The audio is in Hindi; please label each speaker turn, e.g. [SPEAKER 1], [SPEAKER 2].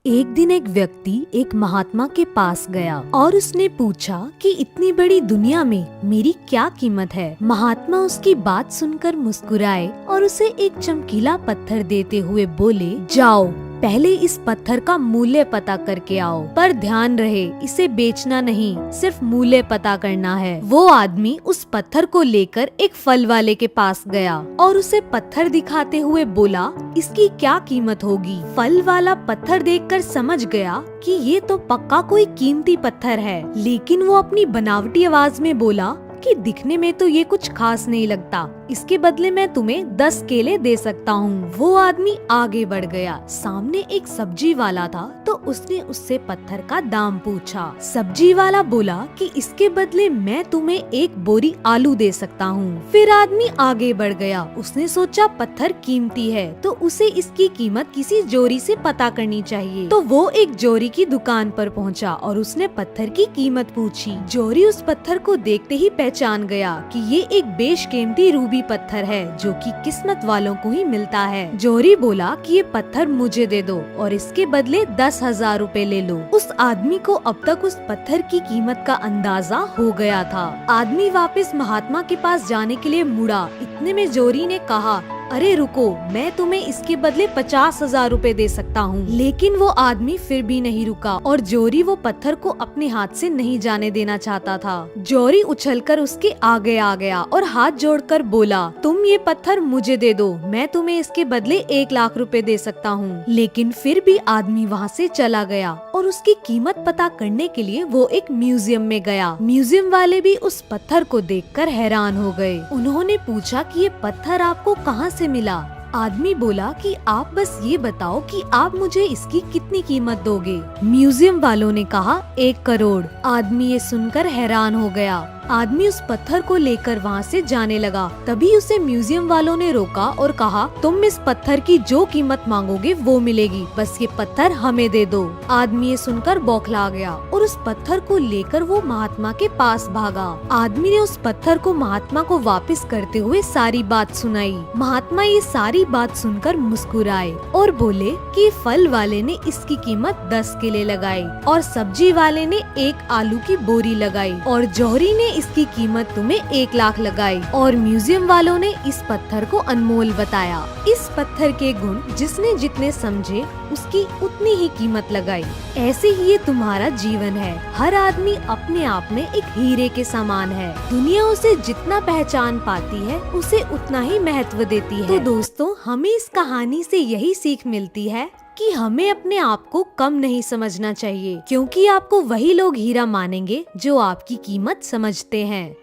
[SPEAKER 1] एक दिन एक व्यक्ति एक महात्मा के पास गया और उसने पूछा कि इतनी बड़ी दुनिया में मेरी क्या कीमत है। महात्मा उसकी बात सुनकर मुस्कुराए और उसे एक चमकीला पत्थर देते हुए बोले, जाओ पहले इस पत्थर का मूल्य पता करके आओ, पर ध्यान रहे इसे बेचना नहीं, सिर्फ मूल्य पता करना है। वो आदमी उस पत्थर को लेकर एक फल वाले के पास गया और उसे पत्थर दिखाते हुए बोला, इसकी क्या कीमत होगी। फल वाला पत्थर देखकर समझ गया कि ये तो पक्का कोई कीमती पत्थर है, लेकिन वो अपनी बनावटी आवाज में बोला कि दिखने में तो ये कुछ खास नहीं लगता, इसके बदले मैं तुम्हें 10 केले दे सकता हूँ। वो आदमी आगे बढ़ गया। सामने एक सब्जी वाला था तो उसने उससे पत्थर का दाम पूछा। सब्जी वाला बोला कि इसके बदले मैं तुम्हें एक बोरी आलू दे सकता हूँ। फिर आदमी आगे बढ़ गया। उसने सोचा पत्थर कीमती है तो उसे इसकी कीमत किसी जोरी से पता करनी चाहिए। तो वो एक जोरी की दुकान पर पहुँचा और उसने पत्थर की कीमत पूछी। जोरी उस पत्थर को देखते ही पहचान गया कि ये एक बेशकीमती रूबी पत्थर है जो कि किस्मत वालों को ही मिलता है। जोहरी बोला कि ये पत्थर मुझे दे दो और इसके बदले 10,000 रुपए ले लो। उस आदमी को अब तक उस पत्थर की कीमत का अंदाजा हो गया था। आदमी वापस महात्मा के पास जाने के लिए मुड़ा। इतने में जोहरी ने कहा, अरे रुको, मैं तुम्हें इसके बदले 50,000 रुपए दे सकता हूँ। लेकिन वो आदमी फिर भी नहीं रुका और जोहरी वो पत्थर को अपने हाथ से नहीं जाने देना चाहता था। जोहरी उछलकर उसके आगे आ गया और हाथ जोड़कर बोला, तुम ये पत्थर मुझे दे दो, मैं तुम्हें इसके बदले 1 लाख रुपए दे सकता हूँ। लेकिन फिर भी आदमी वहाँ से चला गया और उसकी कीमत पता करने के लिए वो एक म्यूजियम में गया। म्यूजियम वाले भी उस पत्थर को देखकर हैरान हो गए। उन्होंने पूछा कि ये पत्थर आपको कहाँ से मिला। आदमी बोला कि आप बस ये बताओ कि आप मुझे इसकी कितनी कीमत दोगे। म्यूजियम वालों ने कहा 1 करोड़। आदमी ये सुनकर हैरान हो गया। आदमी उस पत्थर को लेकर वहाँ से जाने लगा। तभी उसे म्यूजियम वालों ने रोका और कहा, तुम इस पत्थर की जो कीमत मांगोगे वो मिलेगी, बस ये पत्थर हमें दे दो। आदमी ये सुनकर बौखला गया और उस पत्थर को लेकर वो महात्मा के पास भागा। आदमी ने उस पत्थर को महात्मा को वापस करते हुए सारी बात सुनाई। महात्मा ये सारी बात सुनकर मुस्कुराए और बोले कि फल वाले ने इसकी कीमत 10 केले लगाई और सब्जी वाले ने 1 आलू की बोरी लगाई और जोहरी ने इसकी कीमत तुम्हें 1 लाख लगाई और म्यूजियम वालों ने इस पत्थर को अनमोल बताया। इस पत्थर के गुण जिसने जितने समझे उसकी उतनी ही कीमत लगाई। ऐसे ही ये तुम्हारा जीवन है। हर आदमी अपने आप में एक हीरे के समान है। दुनिया उसे जितना पहचान पाती है उसे उतना ही महत्व देती है। तो दोस्तों, हमें इस कहानी से यही सीख मिलती है कि हमें अपने आप को कम नहीं समझना चाहिए, क्योंकि आपको वही लोग हीरा मानेंगे जो आपकी कीमत समझते हैं।